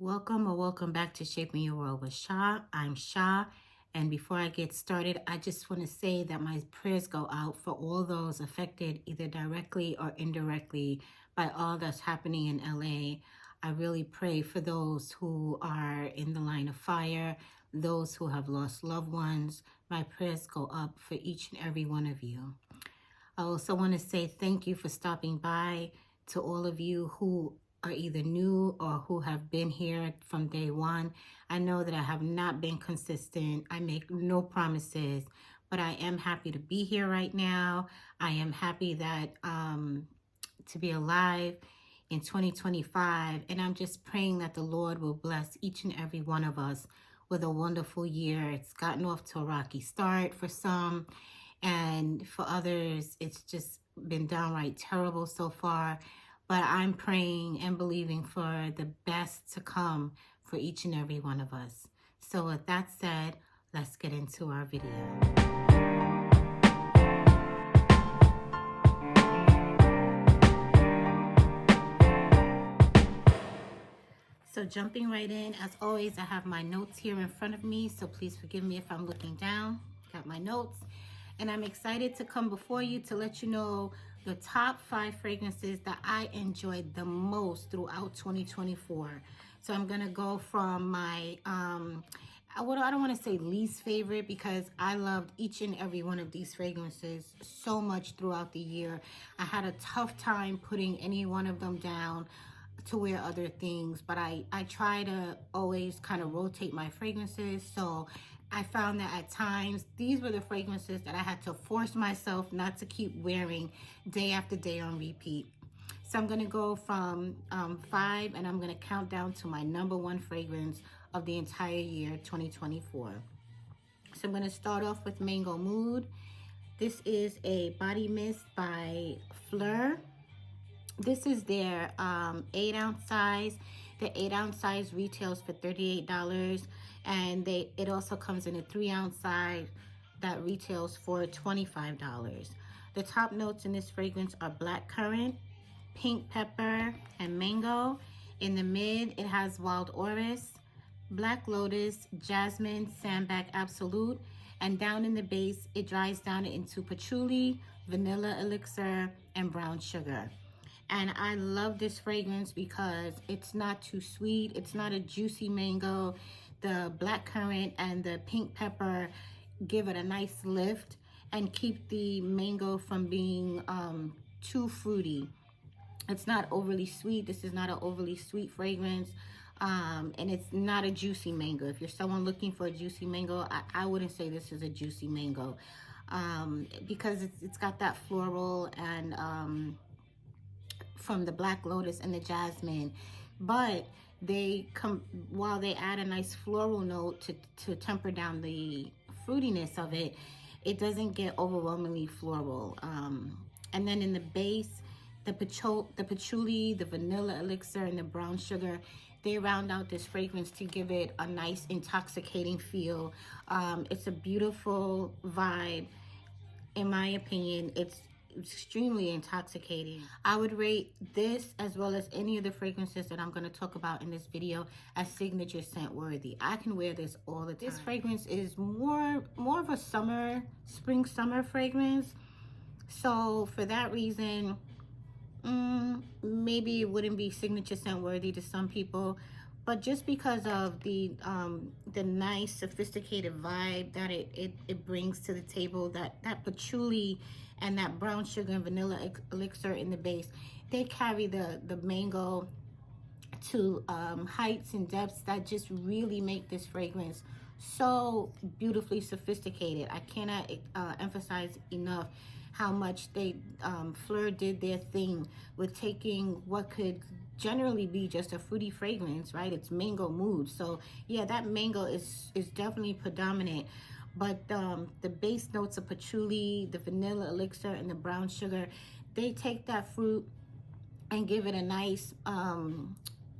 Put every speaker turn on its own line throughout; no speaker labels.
Welcome back to Shaping Your World with Sha. I'm Sha, and before I get started, I just want to say that my prayers go out for all those affected either directly or indirectly by all that's happening in LA. I really pray for those who are in the line of fire, those who have lost loved ones. My prayers go up for each and every one of you. I also want to say thank you for stopping by to all of you who are either new or who have been here from day one. I know that I have not been consistent. I make no promises, but I am happy to be here right now. I am happy that to be alive in 2025, and I'm just praying that the Lord will bless each and every one of us with a wonderful year. It's gotten off to a rocky start for some, and for others, it's just been downright terrible so far. But I'm praying and believing for the best to come for each and every one of us. So with that said, let's get into our video. So jumping right in, as always, I have my notes here in front of me, so please forgive me if I'm looking down. Got my notes, and I'm excited to come before you to let you know the top 5 fragrances that I enjoyed the most throughout 2024. So I'm gonna go from my, I don't wanna say least favorite, because I loved each and every one of these fragrances so much throughout the year. I had a tough time putting any one of them down to wear other things, but I try to always kind of rotate my fragrances. So I found that at times these were the fragrances that I had to force myself not to keep wearing day after day on repeat. So I'm going to go from 5, and I'm going to count down to my number 1 fragrance of the entire year 2024. So I'm going to start off with Mango Mood. This is a body mist by Phlur. This is their 8-ounce size. The 8-ounce size retails for $38, and it also comes in a 3-ounce size that retails for $25. The top notes in this fragrance are blackcurrant, pink pepper, and mango. In the mid, it has wild orris, black lotus, jasmine, sandbag absolute, and down in the base, it dries down into patchouli, vanilla elixir, and brown sugar. And I love this fragrance because it's not too sweet. It's not a juicy mango. The blackcurrant and the pink pepper give it a nice lift and keep the mango from being too fruity. It's not overly sweet. This is not an overly sweet fragrance. And it's not a juicy mango. If you're someone looking for a juicy mango, I wouldn't say this is a juicy mango, because it's got that floral and from the black lotus and the jasmine, but while they add a nice floral note to temper down the fruitiness of it, it doesn't get overwhelmingly floral. And then in the base, the patchouli, the vanilla elixir, and the brown sugar, they round out this fragrance to give it a nice intoxicating feel. It's a beautiful vibe. In my opinion, it's extremely intoxicating. I would rate this, as well as any of the fragrances that I'm going to talk about in this video, as signature scent worthy. I can wear this all the time. This fragrance is more of a spring summer fragrance, so for that reason, maybe it wouldn't be signature scent worthy to some people. But just because of the nice sophisticated vibe that it brings to the table, that patchouli and that brown sugar and vanilla elixir in the base, they carry the mango to heights and depths that just really make this fragrance so beautifully sophisticated. I cannot emphasize enough how much Phlur did their thing with taking what could generally be just a fruity fragrance, right? It's mango mood. So yeah, that mango is definitely predominant. But the base notes of patchouli, the vanilla elixir, and the brown sugar, they take that fruit and give it a nice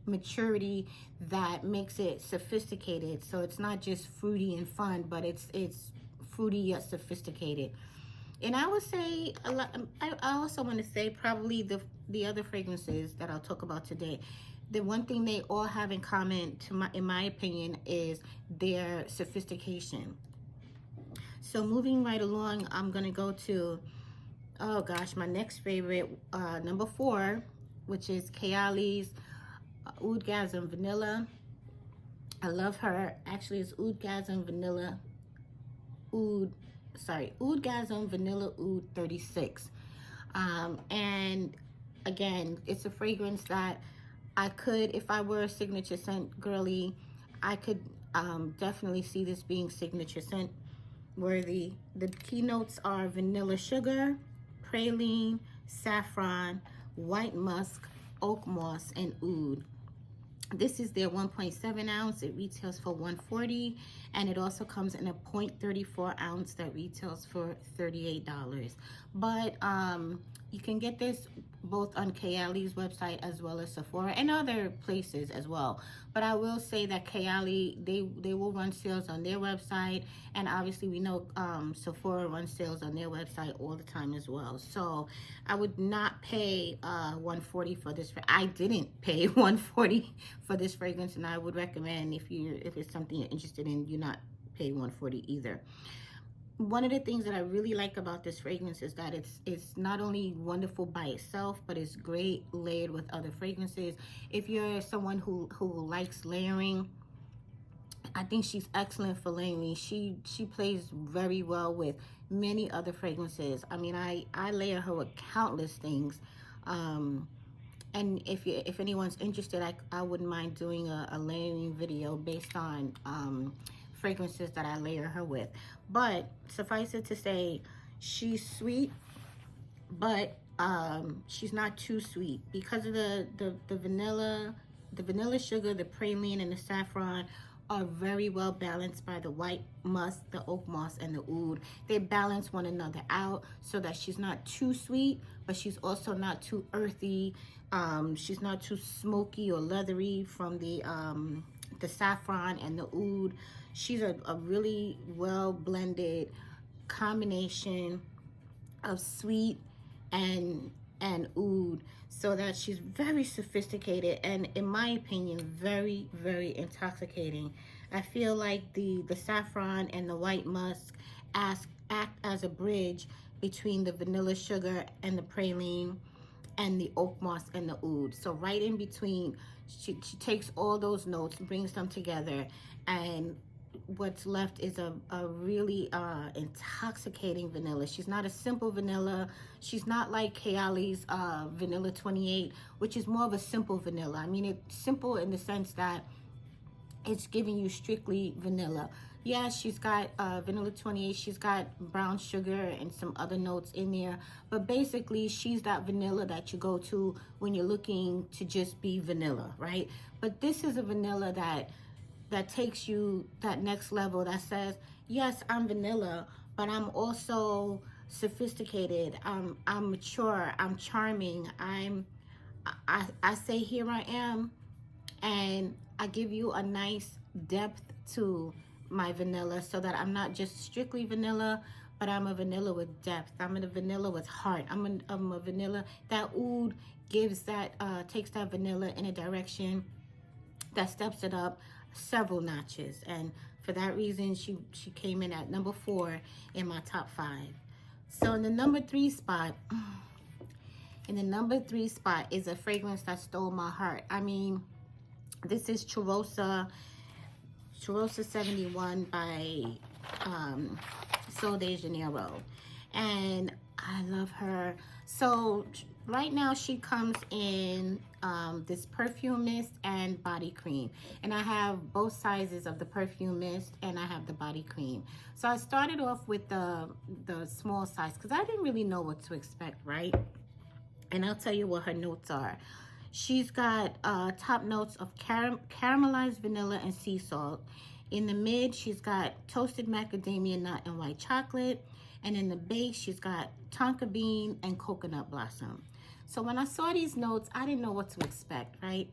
maturity that makes it sophisticated. So it's not just fruity and fun, but it's fruity yet sophisticated. And I would say I also want to say probably the other fragrances that I'll talk about today, the one thing they all have in common, in my opinion, is their sophistication. So moving right along, I'm gonna go to, oh gosh, my next favorite, number 4, which is Kayali's Oud Vanilla. I love her. Actually, it's Oud Vanilla. Oud Vanilla Oud 36. And again, it's a fragrance that I could, if I were a signature scent girly, I could definitely see this being signature scent worthy. The keynotes are vanilla sugar, praline, saffron, white musk, oak moss, and oud. This is their 1.7 ounce. It retails for $140, and it also comes in a 0.34 ounce that retails for $38. But you can get this both on Kayali's website as well as Sephora and other places as well. But I will say that Kayali, they will run sales on their website, and obviously we know Sephora runs sales on their website all the time as well. So I would not pay $140 for this. I didn't pay $140 for this fragrance, and I would recommend, if it's something you're interested in, you not pay $140 either. One of the things that I really like about this fragrance is that it's not only wonderful by itself, but it's great layered with other fragrances. If you're someone who likes layering, I think she's excellent for layering. She plays very well with many other fragrances. I mean, I layer her with countless things. And if anyone's interested, I wouldn't mind doing a layering video based on fragrances that I layer her with. But suffice it to say, she's sweet, but she's not too sweet because of the vanilla sugar, the praline, and the saffron are very well balanced by the white musk, the oak moss, and the oud. They balance one another out so that she's not too sweet, but she's also not too earthy. She's not too smoky or leathery from the saffron and the oud. She's a really well blended combination of sweet and oud, so that she's very sophisticated and, in my opinion, very, very intoxicating. I feel like the saffron and the white musk act as a bridge between the vanilla sugar and the praline and the oak moss and the oud. So right in between, she takes all those notes, brings them together, and what's left is a really intoxicating vanilla. She's not a simple vanilla. She's not like Kayali's Vanilla 28, which is more of a simple vanilla. I mean, it's simple in the sense that it's giving you strictly vanilla. Yeah, she's got Vanilla 28, she's got brown sugar and some other notes in there, but basically she's that vanilla that you go to when you're looking to just be vanilla, right? But this is a vanilla that takes you that next level, that says, yes, I'm vanilla, but I'm also sophisticated, I'm mature, I'm charming, I say here I am, and I give you a nice depth to my vanilla, so that I'm not just strictly vanilla, but I'm a vanilla with depth. I'm a vanilla with heart. I'm a vanilla that oud gives that, takes that vanilla in a direction that steps it up several notches, and for that reason she came in at number 4 in my top 5. So in the number 3 spot is a fragrance that stole my heart. I mean, this is Cheirosa 71 by Sol de Janeiro, and I love her. So right now she comes in this perfume mist and body cream, and I have both sizes of the perfume mist and I have the body cream. So I started off with the small size because I didn't really know what to expect, right? And I'll tell you what her notes are. She's got top notes of caramelized vanilla and sea salt. In the mid, she's got toasted macadamia nut and white chocolate. And in the base, she's got tonka bean and coconut blossom. So when I saw these notes, I didn't know what to expect, right?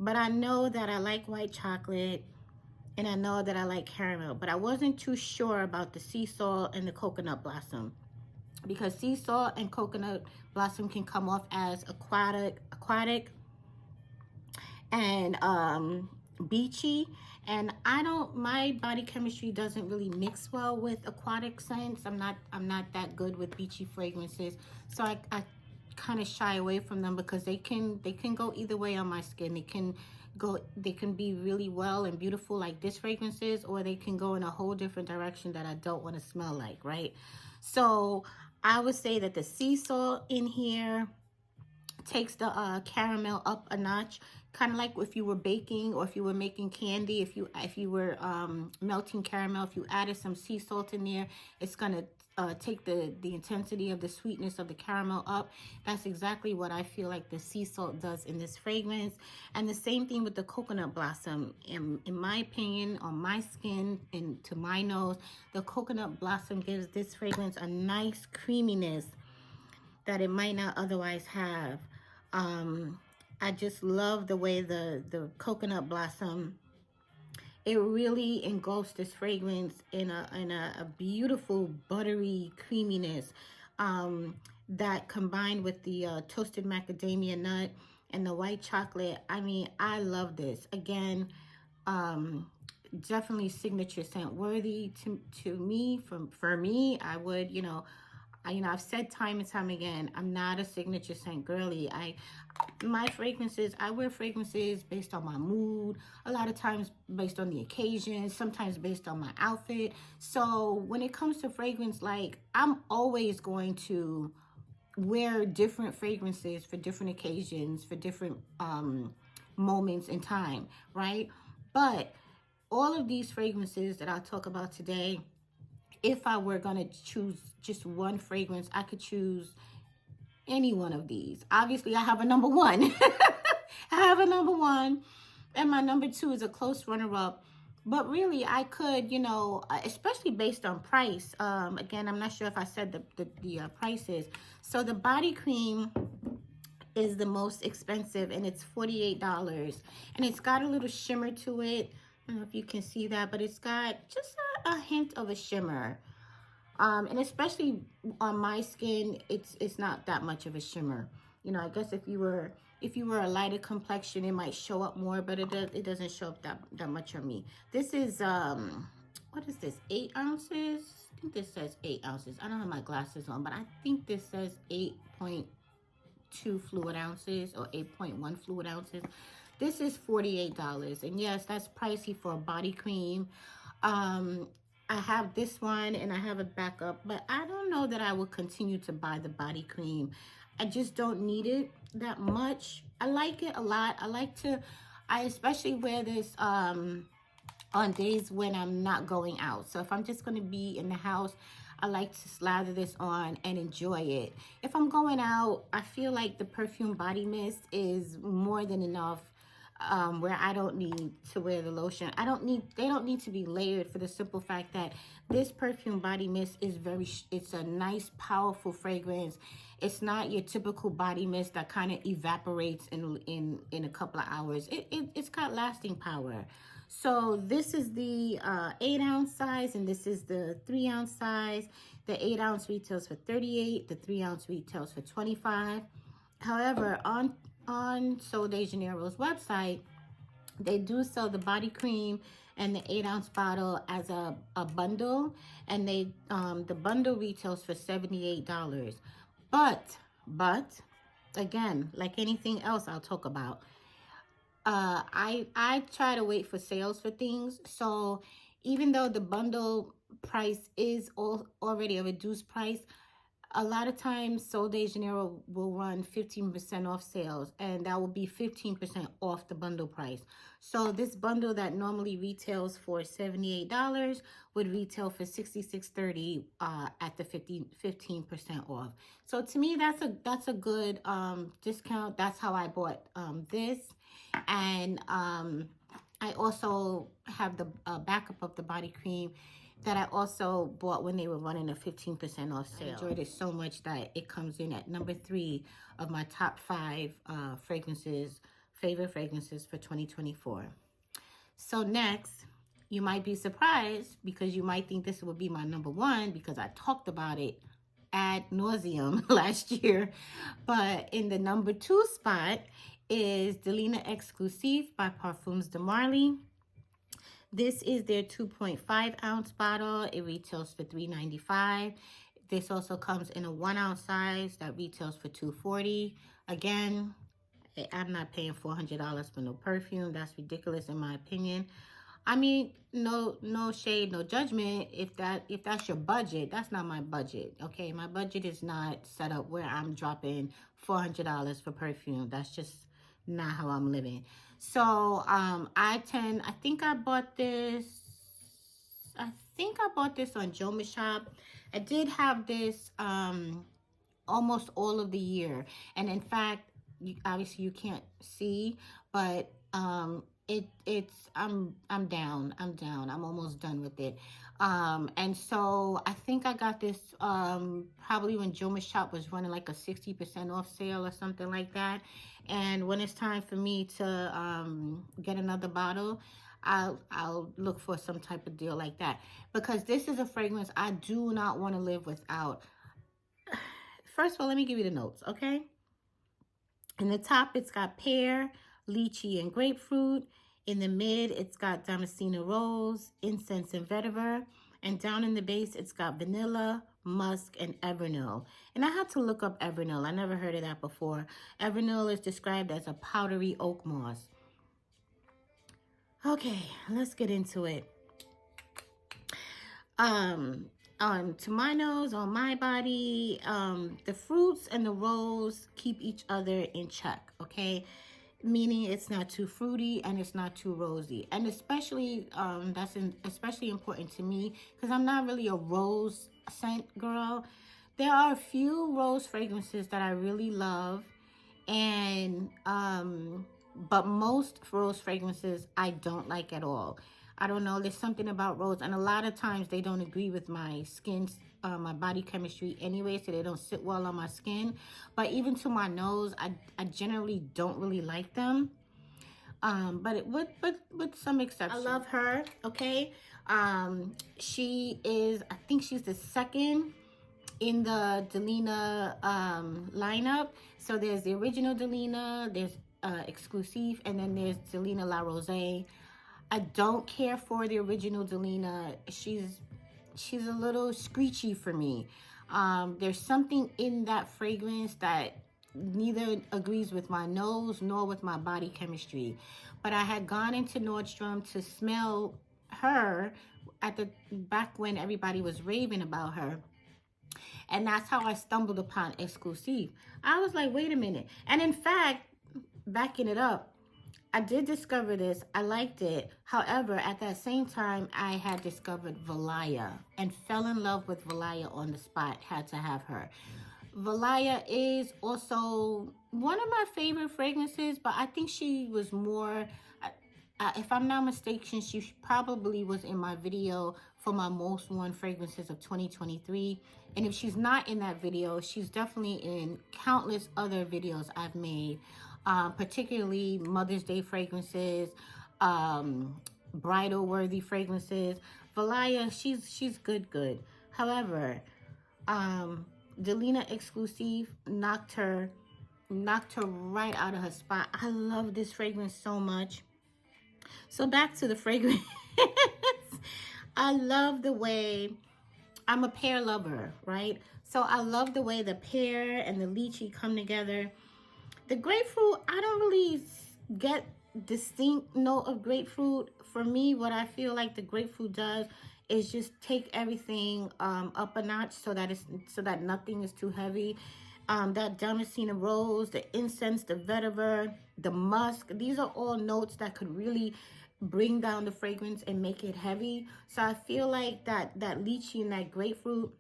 But I know that I like white chocolate and I know that I like caramel, but I wasn't too sure about the sea salt and the coconut blossom, because sea salt and coconut blossom can come off as aquatic, and beachy. And my body chemistry doesn't really mix well with aquatic scents. I'm not that good with beachy fragrances, so I kind of shy away from them because they can go either way on my skin. They can be really well and beautiful like this fragrances, or they can go in a whole different direction that I don't want to smell like, right? So I would say that the sea salt in here takes the caramel up a notch, kind of like if you were baking or if you were making candy. If you were melting caramel, if you added some sea salt in there, it's gonna take the intensity of the sweetness of the caramel up. That's exactly what I feel like the sea salt does in this fragrance. And the same thing with the coconut blossom. In my opinion, on my skin and to my nose, the coconut blossom gives this fragrance a nice creaminess that it might not otherwise have. I just love the way the coconut blossom, it really engulfs this fragrance in a beautiful buttery creaminess that combined with the toasted macadamia nut and the white chocolate. I mean, I love this. Again, definitely signature scent worthy to me. For me, I would, I've said time and time again, I'm not a signature scent girly. I wear fragrances based on my mood, a lot of times based on the occasion, sometimes based on my outfit. So when it comes to fragrance, like, I'm always going to wear different fragrances for different occasions, for different moments in time, right? But all of these fragrances that I'll talk about today, if I were going to choose just one fragrance, I could choose any one of these. Obviously, I have a number one. I have a number one, and my number two is a close runner-up. But really, I could, especially based on price. Again, I'm not sure if I said the prices. So the body cream is the most expensive, and it's $48. And it's got a little shimmer to it. I don't know if you can see that, but it's got just a hint of a shimmer. And especially on my skin, it's not that much of a shimmer. I guess if you were a lighter complexion, it might show up more, but it doesn't show up that much on me. This is what is this? 8 ounces? I think this says 8 ounces. I don't have my glasses on, but I think this says 8.2 fluid ounces or 8.1 fluid ounces. This is $48, and yes, that's pricey for a body cream. I have this one and I have a backup, but I don't know that I will continue to buy the body cream. I just don't need it that much. I like it a lot. I especially wear this on days when I'm not going out. So if I'm just going to be in the house, I like to slather this on and enjoy it. If I'm going out, I feel like the perfume body mist is more than enough. Where I don't need to wear the lotion. They don't need to be layered, for the simple fact that this perfume body mist is it's a nice, powerful fragrance. It's not your typical body mist that kind of evaporates in a couple of hours. It's got lasting power. So this is the 8 ounce size, and this is the 3 ounce size. The 8 ounce retails for $38. The 3 ounce retails for $25. However, on Sol de Janeiro's website, they do sell the body cream and the 8 ounce bottle as a bundle, and the bundle retails for $78. But again, like anything else I'll talk about, I try to wait for sales for things. So even though the bundle price is already a reduced price, a lot of times Sol de Janeiro will run 15% off sales, and that will be 15% off the bundle price. So this bundle that normally retails for $78 would retail for $66.30 at the 15% off. So to me, that's a good discount. That's how I bought this. And I also have the backup of the body cream that I also bought when they were running a 15% off sale. I enjoyed it so much that it comes in at number 3 of my top 5 favorite fragrances for 2024. So next, you might be surprised because you might think this would be my number 1 because I talked about it ad nauseum last year. But in the number 2 spot is Delina Exclusive by Parfums de Marly. This is their 2.5 ounce bottle. It retails for $3.95. This also comes in a 1 ounce size that retails for $2.40. Again, I'm not paying $400 for no perfume. That's ridiculous in my opinion. I mean, no shade, no judgment. If that's your budget, that's not my budget. Okay, my budget is not set up where I'm dropping $400 for perfume. That's just not how I'm living. So I think I bought this. I think I bought this on Joma Shop. I did have this almost all of the year, and in fact, obviously you can't see, but I'm down. I'm almost done with it. And so I think I got this probably when Joma Shop was running like a 60% off sale or something like that. And when it's time for me to get another bottle, I'll look for some type of deal like that, because this is a fragrance I do not want to live without. First of all, let me give you the notes, okay? In the top, it's got pear, lychee, and grapefruit. In the mid, it's got Damascene rose, incense, and vetiver. And down in the base, it's got vanilla, musk, and Evernil. And I had to look up Evernil. I never heard of that before. Evernil is described as a powdery oak moss. Okay, let's get into it. To my nose, on my body, the fruits and the rose keep each other in check, okay? Meaning it's not too fruity and it's not too rosy. And especially, especially important to me because I'm not really a rose scent girl. There are a few rose fragrances that I really love, and but most rose fragrances I don't like at all. I don't know, there's something about rose, and a lot of times they don't agree with my skin, my body chemistry anyway, so they don't sit well on my skin. But even to my nose, I generally don't really like them. But with some exceptions. I love her, okay? She is, I think she's the second in the Delina lineup. So there's the original Delina, there's Exclusive, and then there's Delina La Rose. I don't care for the original Delina. She's a little screechy for me. There's something in that fragrance that neither agrees with my nose nor with my body chemistry. But I had gone into Nordstrom to smell her back when everybody was raving about her. And that's how I stumbled upon Exclusive. I was like, wait a minute. And in fact, backing it up, I did discover this. I liked it. However, at that same time, I had discovered Valaya and fell in love with Valaya on the spot. Had to have her. Valaya is also one of my favorite fragrances, but I think she was more, if I'm not mistaken, she probably was in my video for my most worn fragrances of 2023. And if she's not in that video, she's definitely in countless other videos I've made. Particularly Mother's Day fragrances, bridal worthy fragrances. Valaya, she's good. However, Delina Exclusive knocked her right out of her spot. I love this fragrance so much. So back to the fragrance. I love the way, I'm a pear lover, right? So I love the way the pear and the lychee come together. The grapefruit, I don't really get distinct note of grapefruit. For me, what I feel like the grapefruit does is just take everything up a notch so that nothing is too heavy. That Damascene rose, the incense, the vetiver, the musk, these are all notes that could really bring down the fragrance and make it heavy. So I feel like that lychee and that grapefruit,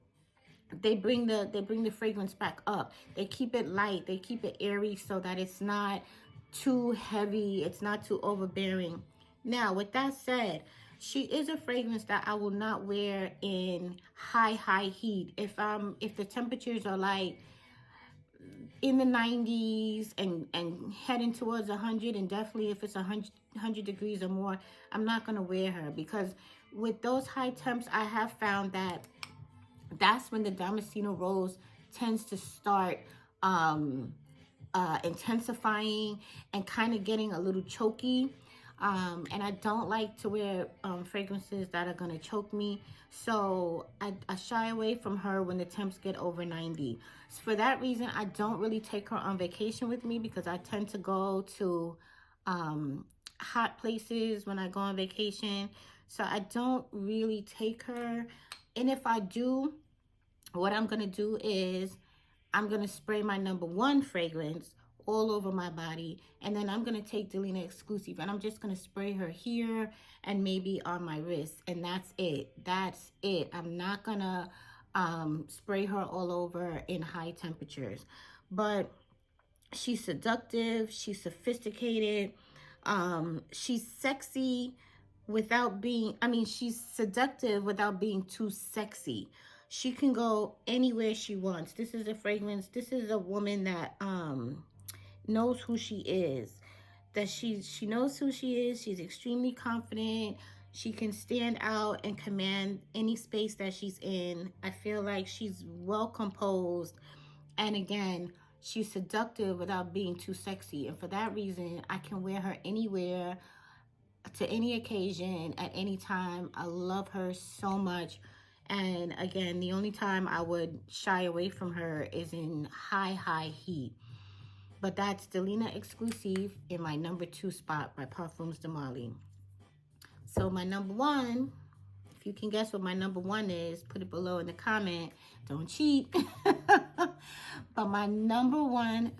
they bring the fragrance back up. They keep it light, they keep it airy so that it's not too heavy, it's not too overbearing. Now, with that said, she is a fragrance that I will not wear in high heat. If the temperatures are like in the 90s and heading towards 100, and definitely if it's 100 degrees or more, I'm not going to wear her, because with those high temps, I have found that that's when the Damascene rose tends to start intensifying and kind of getting a little choky. And I don't like to wear fragrances that are going to choke me. So I shy away from her when the temps get over 90. So for that reason, I don't really take her on vacation with me, because I tend to go to hot places when I go on vacation. So I don't really take her. And if I do, what I'm going to do is I'm going to spray my #1 fragrance all over my body, and then I'm going to take Delina Exclusive and I'm just going to spray her here and maybe on my wrist, and that's it. That's it. I'm not going to spray her all over in high temperatures. But she's seductive, she's sophisticated, she's sexy without being, I mean, she's seductive without being too sexy. She can go anywhere she wants. This is a fragrance, this is a woman that knows who she is. That she knows who she is. She's extremely confident. She can stand out and command any space that she's in. I feel like she's well composed. And again, she's seductive without being too sexy. And for that reason, I can wear her anywhere, to any occasion, at any time. I love her so much. And again, the only time I would shy away from her is in high heat. But that's Delina Exclusive in my #2 spot by Parfums de Marly. So my #1, if you can guess what my #1 is, put it below in the comment. Don't cheat. But my #1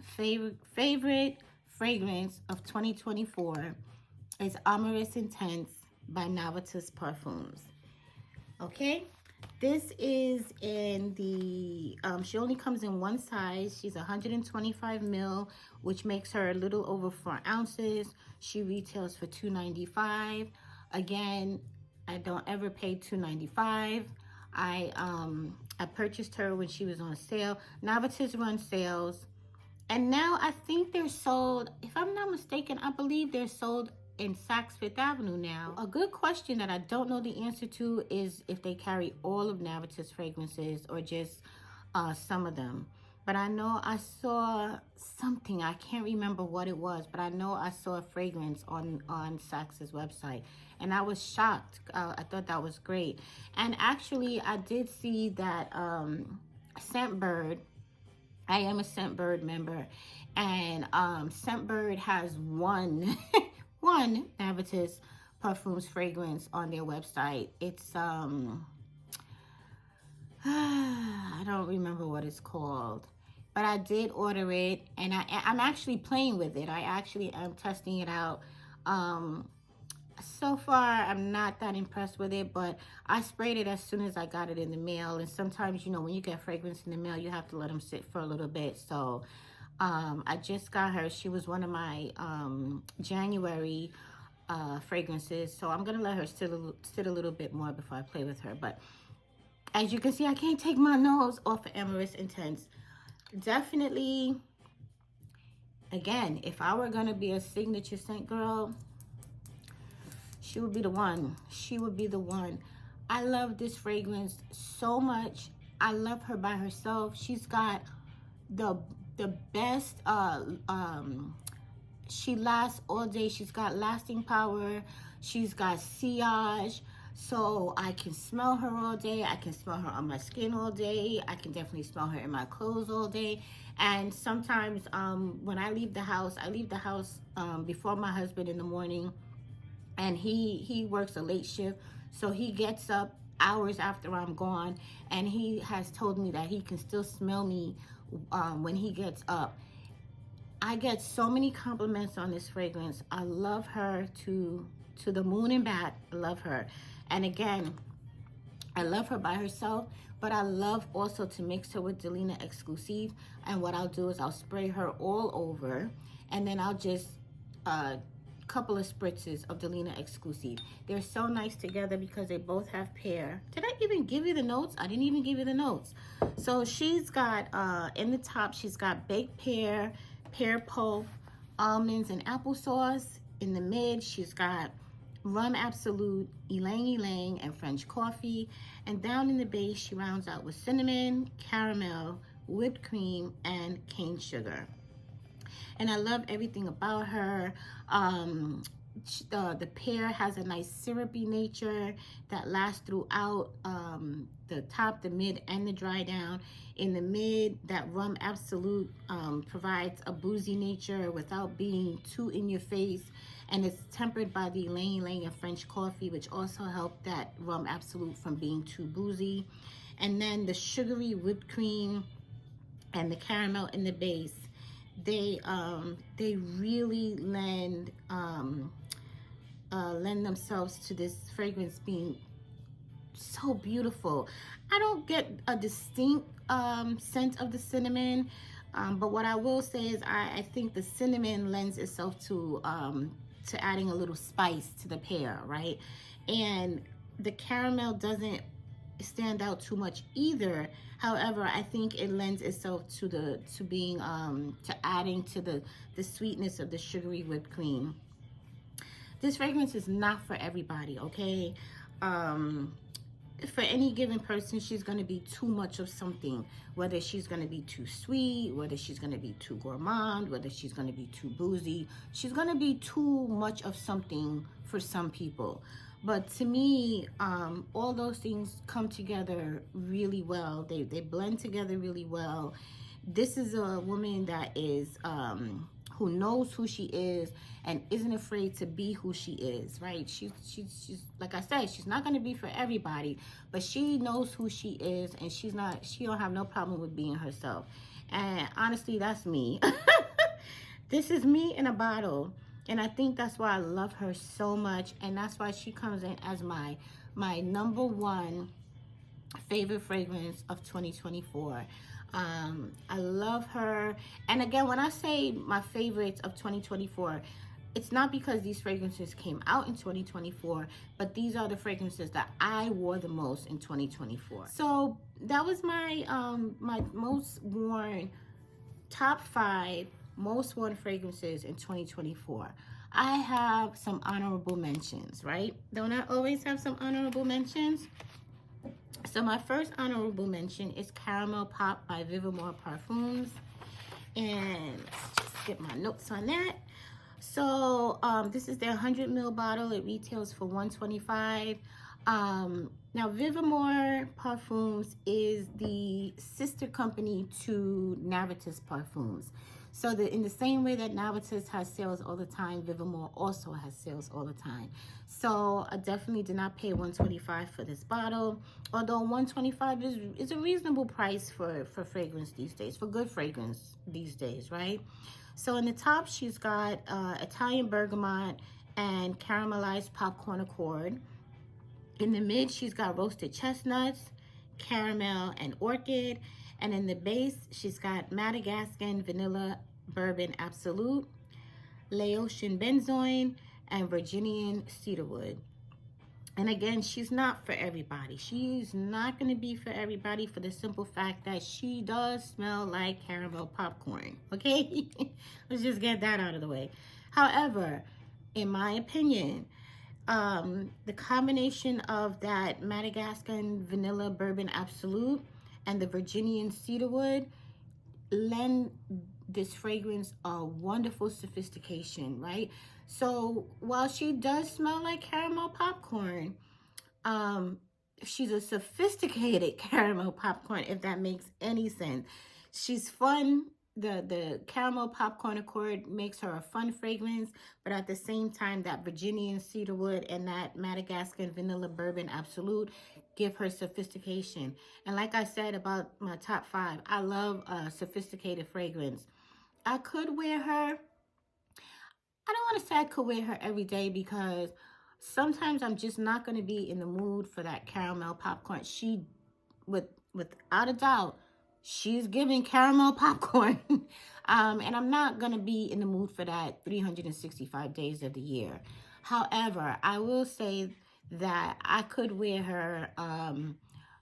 favorite fragrance of 2024 is Amorous Intense by Navitus Parfums. Okay? This is in the, she only comes in one size. She's 125 ml, which makes her a little over 4 ounces. She retails for $2.95. Again, I don't ever pay $2.95. I purchased her when she was on sale. Navitus runs sales. And now I think they're sold, if I'm not mistaken, I believe they're sold in Saks Fifth Avenue now. A good question that I don't know the answer to is if they carry all of Navitus fragrances or just some of them. But I know I saw something, I can't remember what it was, but I know I saw a fragrance on Saks's website, and I was shocked. I thought that was great. And actually, I did see that Scentbird, I am a Scentbird member, and Scentbird has one Navitus Parfums fragrance on their website. It's I don't remember what it's called, but I did order it, and I'm actually playing with it. I actually am testing it out. So far, I'm not that impressed with it, but I sprayed it as soon as I got it in the mail. And sometimes, you know, when you get fragrance in the mail, you have to let them sit for a little bit. So I just got her. She was one of my January fragrances. So I'm going to let her sit a little bit more before I play with her. But as you can see, I can't take my nose off of Amorous Intense. Definitely, again, if I were going to be a signature scent girl, she would be the one. She would be the one. I love this fragrance so much. I love her by herself. She's got the best, she lasts all day. She's got lasting power. She's got sillage. So I can smell her all day. I can smell her on my skin all day. I can definitely smell her in my clothes all day. And sometimes when I leave the house, before my husband in the morning. And he works a late shift, so he gets up hours after I'm gone, and he has told me that he can still smell me when he gets up. I get so many compliments on this fragrance. I love her to the moon and back. I love her. And again, I love her by herself, but I love also to mix her with Delina Exclusive. And what I'll do is I'll spray her all over, and then I'll just couple of spritzes of Delina Exclusive. They're so nice together because they both have pear. Did I even give you the notes? I didn't even give you the notes. So she's got, in the top, she's got baked pear, pear pulp, almonds, and applesauce. In the mid, she's got rum absolute, ylang ylang, and French coffee. And down in the base, she rounds out with cinnamon, caramel, whipped cream, and cane sugar. and I love everything about her. The pear has a nice syrupy nature that lasts throughout the top, the mid, and the dry down. In the mid, that rum absolute provides a boozy nature without being too in your face, and it's tempered by the ylang ylang and French coffee, which also help that rum absolute from being too boozy. And then the sugary whipped cream and the caramel in the base, they really lend themselves to this fragrance being so beautiful. I don't get a distinct scent of the cinnamon, but what I will say is I think the cinnamon lends itself to adding a little spice to the pear, right? And the caramel doesn't stand out too much either. However, I think it lends itself to adding to the sweetness of the sugary whipped cream. This fragrance is not for everybody, okay? For any given person, she's going to be too much of something, whether she's going to be too sweet, whether she's going to be too gourmand, whether she's going to be too boozy. She's going to be too much of something for some people. But to me, all those things come together really well. They blend together really well. This is a woman that is who knows who she is and isn't afraid to be who she is, right? She's like I said, she's not going to be for everybody, but she knows who she is, and she don't have no problem with being herself. And honestly, that's me. This is me in a bottle, and I think that's why I love her so much, and that's why she comes in as my #1 favorite fragrance of 2024. I love her. And again, when I say my favorites of 2024, it's not because these fragrances came out in 2024, but these are the fragrances that I wore the most in 2024. So that was my my most worn, top 5 most worn fragrances in 2024. I have some honorable mentions, right? Don't I always have some honorable mentions? So my first honorable mention is Caramel Pop by Vivamore Parfums. And let's just get my notes on that. So this is their 100 ml bottle. It retails for $125. Now Vivamore Parfums is the sister company to Navitus Parfums. So in the same way that Navitus has sales all the time, Vivamore also has sales all the time. So I definitely did not pay $125 for this bottle, although $125 is a reasonable price for fragrance these days, for good fragrance these days, right? So in the top, she's got Italian bergamot and caramelized popcorn accord. In the mid, she's got roasted chestnuts, caramel, and orchid. And in the base, she's got Madagascan vanilla bourbon absolute, Laotian benzoin, and Virginian cedarwood. And again, she's not for everybody. She's not going to be for everybody for the simple fact that she does smell like caramel popcorn. Okay? Let's just get that out of the way. However, in my opinion, the combination of that Madagascan vanilla bourbon absolute and the Virginian cedarwood lend this fragrance a wonderful sophistication, right? So while she does smell like caramel popcorn, she's a sophisticated caramel popcorn, if that makes any sense. She's fun. The caramel popcorn accord makes her a fun fragrance, but at the same time, that Virginian cedarwood and that Madagascan vanilla bourbon absolute give her sophistication. And like I said about my top 5, I love a sophisticated fragrance. I could wear her. I don't want to say I could wear her every day, because sometimes I'm just not going to be in the mood for that caramel popcorn. She, without a doubt, she's giving caramel popcorn. And I'm not going to be in the mood for that 365 days of the year. However, I will say that I could wear her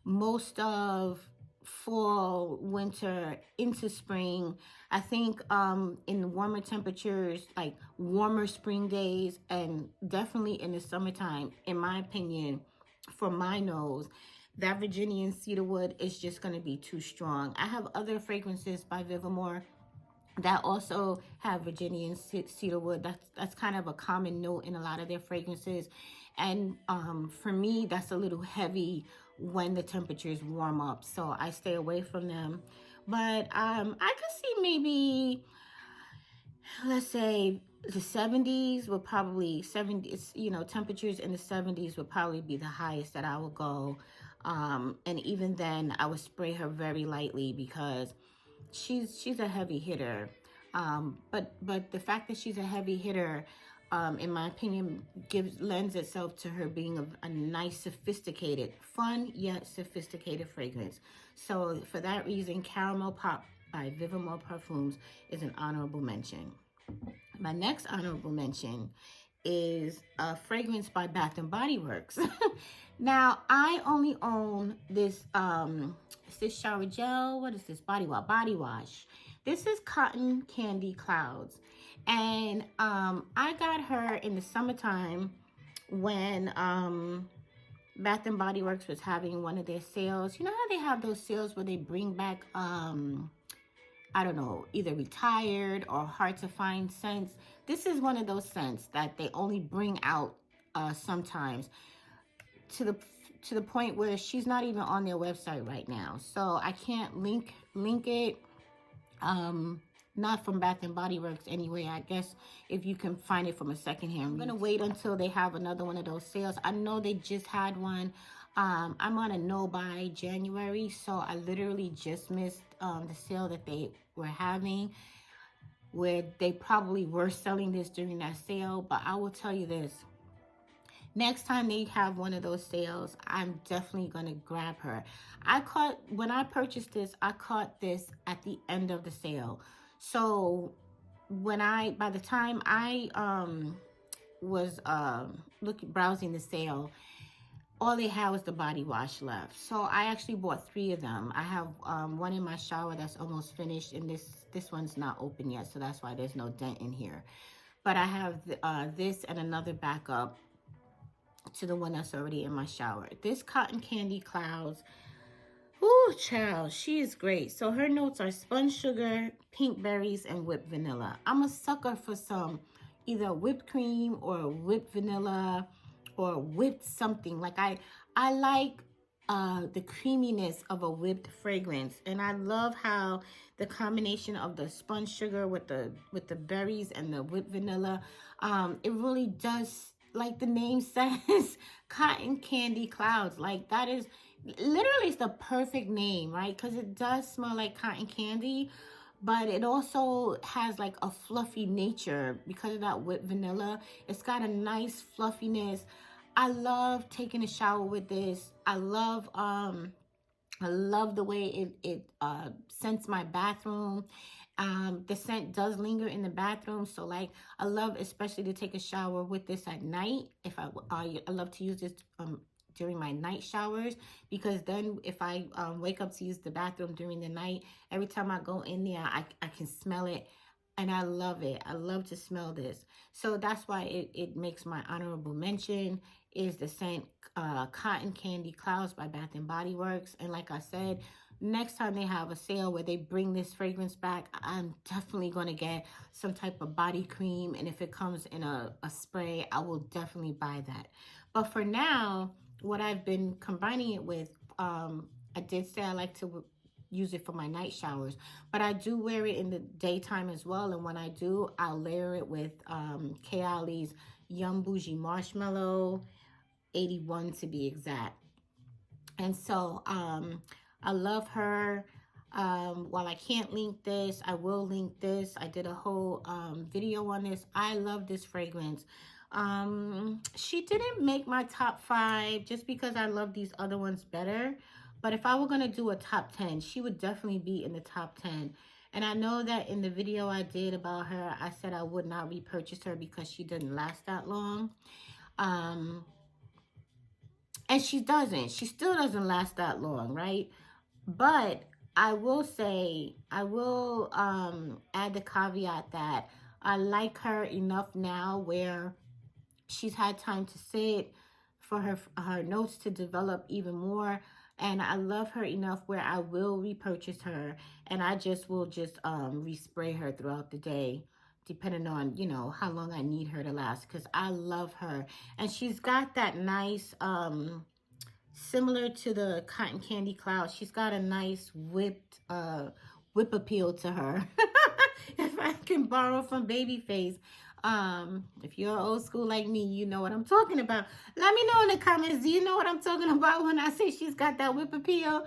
most of fall, winter, into spring. I think in warmer temperatures, like warmer spring days, and definitely in the summertime, in my opinion, for my nose, that Virginian cedarwood is just going to be too strong. I have other fragrances by Vivamore that also have Virginian cedarwood. That's kind of a common note in a lot of their fragrances. And for me, that's a little heavy when the temperatures warm up, so I stay away from them. But I could see maybe, let's say, the 70s would probably, 70s, you know, temperatures in the 70s would probably be the highest that I would go. And even then I would spray her very lightly because she's a heavy hitter. But the fact that she's a heavy hitter, in my opinion, lends itself to her being a nice, sophisticated, fun yet sophisticated fragrance. So for that reason, Caramel Pop by Vivamore Parfums is an honorable mention. My next honorable mention is a fragrance by Bath&BodyWorks. Now, I only own this, is this shower gel? What is this? Body wash. This is Cotton Candy Clouds. And I got her in the summertime when Bath&BodyWorks was having one of their sales. You know how they have those sales where they bring back I don't know, either retired or hard to find scents. This is one of those scents that they only bring out sometimes, to the point where she's not even on their website right now. So I can't link it. Not from Bath&BodyWorks anyway. I guess if you can find it from a secondhand. I'm gonna wait until they have another one of those sales. I know they just had one. I'm on a no buy January, so I literally just missed the sale that they were having, where they probably were selling this during that sale. But I will tell you this, next time they have one of those sales, I'm definitely gonna grab her. When I purchased this, I caught this at the end of the sale. So by the time I was browsing the sale, all they had was the body wash left. So I actually bought 3 of them. I have one in my shower that's almost finished, and this one's not open yet, so that's why there's no dent in here. But I have this and another backup to the one that's already in my shower. This Cotton Candy Clouds, ooh, child, she is great. So her notes are spun sugar, pink berries, and whipped vanilla. I'm a sucker for some either whipped cream or whipped vanilla or whipped something. Like I like the creaminess of a whipped fragrance, and I love how the combination of the spun sugar with the berries and the whipped vanilla, it really does, like the name says, Cotton Candy Clouds. Like that is literally, it's the perfect name, right? Because it does smell like cotton candy, but it also has like a fluffy nature because of that whipped vanilla. It's got a nice fluffiness. I love taking a shower with this. I love the way it scents my bathroom. The scent does linger in the bathroom, so like I love especially to take a shower with this at night. I love to use this during my night showers, because then if I wake up to use the bathroom during the night, every time I go in there, I can smell it, and I love it. I love to smell this. So that's why it makes my honorable mention, is the scent Cotton Candy Clouds by Bath&BodyWorks. And like I said, next time they have a sale where they bring this fragrance back, I'm definitely going to get some type of body cream. And if it comes in a spray, I will definitely buy that. But for now, what I've been combining it with, I did say I like to use it for my night showers, but I do wear it in the daytime as well. And when I do, I'll layer it with Kayali's Yum Boujee Marshmallow 81 to be exact. And so I love her. While I can't link this, I will link this. I did a whole video on this. I love this fragrance. She didn't make my top 5 just because I love these other ones better. But if I were going to do a top 10, she would definitely be in the top 10. And I know that in the video I did about her, I said I would not repurchase her because she didn't last that long. And she doesn't. She still doesn't last that long, right? But I will say, I will add the caveat that I like her enough now where she's had time to sit for her notes to develop even more. And I love her enough where I will repurchase her, and I just will just respray her throughout the day, depending on, you know, how long I need her to last, because I love her. And she's got that nice similar to the Cotton Candy Cloud, she's got a nice whip appeal to her. If I can borrow from Babyface. If you're old school like me, you know what I'm talking about. Let me know in the comments, do you know what I'm talking about when I say she's got that whip appeal?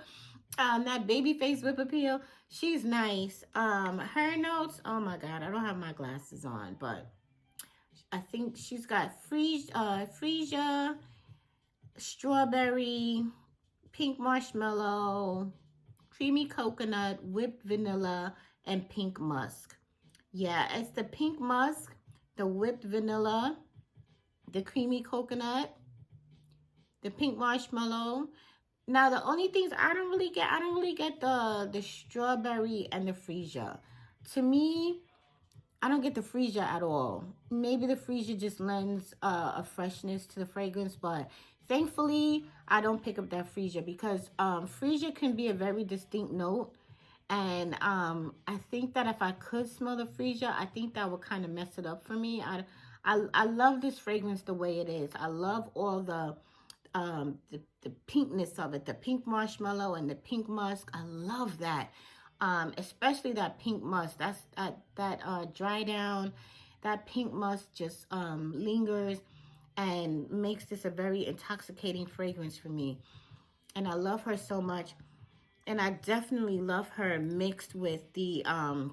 That Babyface whip appeal. She's nice. Her notes, oh my god, I don't have my glasses on, but I think she's got freesia, strawberry, pink marshmallow, creamy coconut, whipped vanilla, and pink musk. Yeah, it's the pink musk, the whipped vanilla, the creamy coconut, the pink marshmallow. Now the only things I don't really get the strawberry and the freesia. To me, I don't get the freesia at all. Maybe the freesia just lends a freshness to the fragrance, but thankfully I don't pick up that freesia, because freesia can be a very distinct note. And I think that if I could smell the freesia, I think that would kind of mess it up for me. I love this fragrance the way it is. I love all the pinkness of it, the pink marshmallow and the pink musk. I love that. Especially that pink musk. That's that dry down. That pink musk just lingers and makes this a very intoxicating fragrance for me. And I love her so much. And I definitely love her mixed with the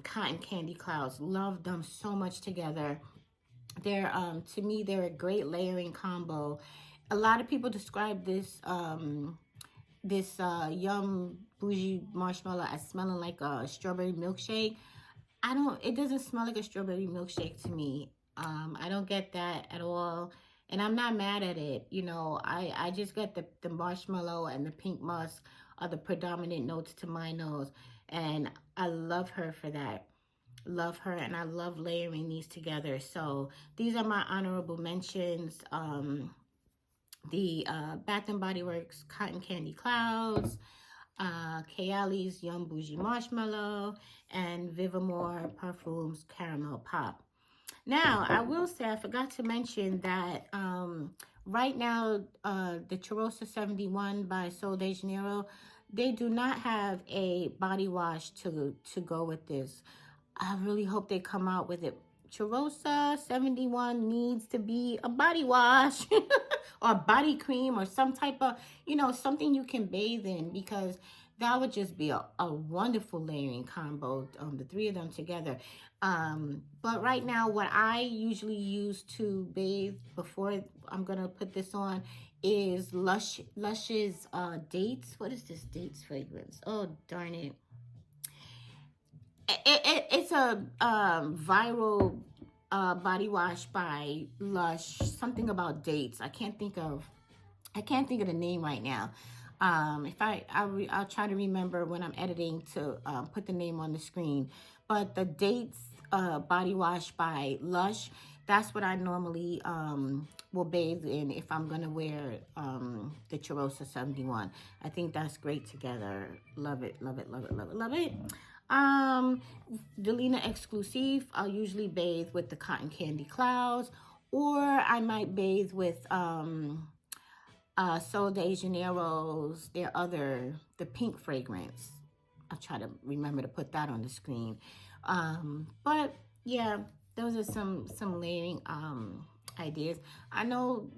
Cotton Candy Clouds. Love them so much together. They're to me, they're a great layering combo. A lot of people describe this Yum Boujee marshmallow as smelling like a strawberry milkshake. It doesn't smell like a strawberry milkshake to me. I don't get that at all. And I'm not mad at it. You know, I just get the marshmallow and the pink musk are the predominant notes to my nose. And I love her for that. Love her, and I love layering these together. So these are my honorable mentions. The Bath&BodyWorks Cotton Candy Clouds, Kayali's Yum Boujee Marshmallow, and Vivamore Parfums Caramel Pop. Now, I will say, I forgot to mention that right now, the Cheirosa 71 by Sol de Janeiro, they do not have a body wash to go with this. I really hope they come out with it. Cheirosa 71 needs to be a body wash or body cream or some type of, you know, something you can bathe in, because that would just be a wonderful layering combo, the three of them together. But right now, what I usually use to bathe before I'm going to put this on is Lush's Dates. What is this Dates fragrance? Oh, darn it. It's a viral body wash by Lush. Something about dates. I can't think of the name right now. If I'll try to remember when I'm editing to put the name on the screen. But the Dates body wash by Lush, that's what I normally will bathe in if I'm gonna wear the Cheirosa 71. I think that's great together. Love it, love it, love it, love it, love it. Delina Exclusive, I'll usually bathe with the Cotton Candy Clouds, or I might bathe with Sol de Janeiro's, the pink fragrance. I'll try to remember to put that on the screen. But yeah, those are some layering ideas. I know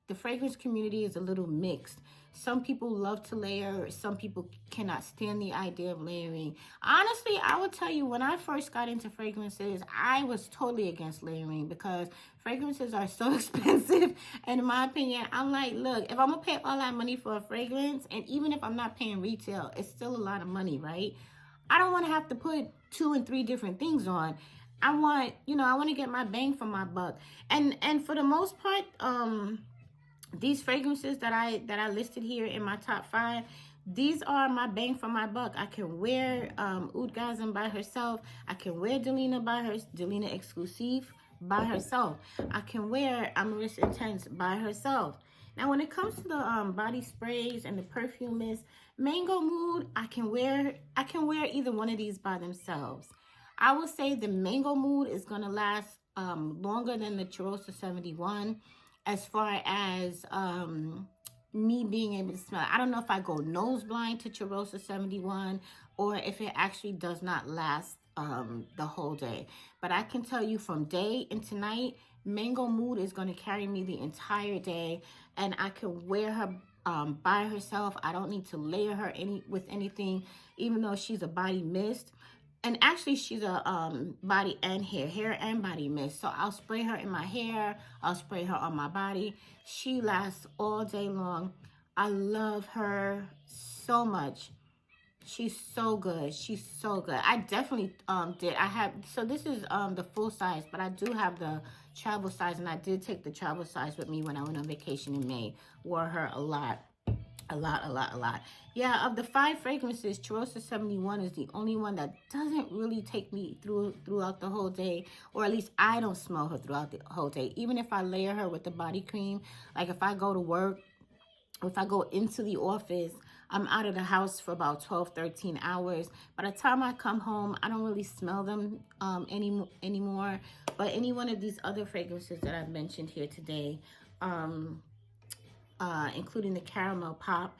the fragrance community is a little mixed. Some people love to layer. Some people cannot stand the idea of layering. Honestly, I would tell you, when I first got into fragrances, I was totally against layering, because fragrances are so expensive. And in my opinion, I'm like, look, if I'm going to pay all that money for a fragrance, and even if I'm not paying retail, it's still a lot of money, right? I don't want to have to put 2 and 3 different things on. I want, you know, I want to get my bang for my buck. And for the most part, these fragrances that I listed here in my top 5, these are my bang for my buck. I can wear Oud Vanilla by herself. I can wear Delina Exclusive by herself. I can wear Amorous Intense by herself. Now, when it comes to the body sprays and the perfume mist, Mango Mood, I can wear either one of these by themselves. I will say the Mango Mood is going to last longer than the Cheirosa 71 as far as me being able to smell it. I don't know if I go nose blind to Cheirosa 71 or if it actually does not last the whole day. But I can tell you from day into night, Mango Mood is going to carry me the entire day, and I can wear her by herself. I don't need to layer her with anything, even though she's a body mist. And actually, she's a body and hair and body mist. So I'll spray her in my hair. I'll spray her on my body. She lasts all day long. I love her so much. She's so good. She's so good. I definitely so this is the full size, but I do have the travel size, and I did take the travel size with me when I went on vacation in May. Wore her a lot. A lot. Yeah, of the 5 fragrances, Cheirosa 71 is the only one that doesn't really take me throughout the whole day, or at least I don't smell her throughout the whole day. Even if I layer her with the body cream, like if I go to work, or if I go into the office, I'm out of the house for about 12, 13 hours. By the time I come home, I don't really smell them anymore. But any one of these other fragrances that I've mentioned here today, including the caramel pop,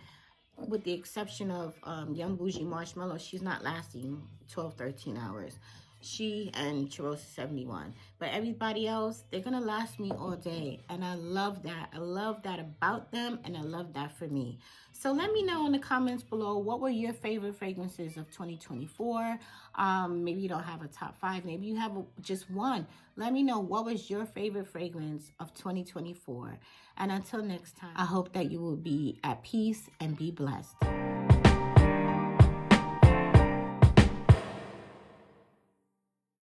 with the exception of Young Boujee Marshmallow, she's not lasting 12, 13 hours. She and Cheirosa 71. But everybody else, they're going to last me all day. And I love that. I love that about them, and I love that for me. So let me know in the comments below, what were your favorite fragrances of 2024? Maybe you don't have a top 5. Maybe you have just one. Let me know, what was your favorite fragrance of 2024? And until next time, I hope that you will be at peace and be blessed.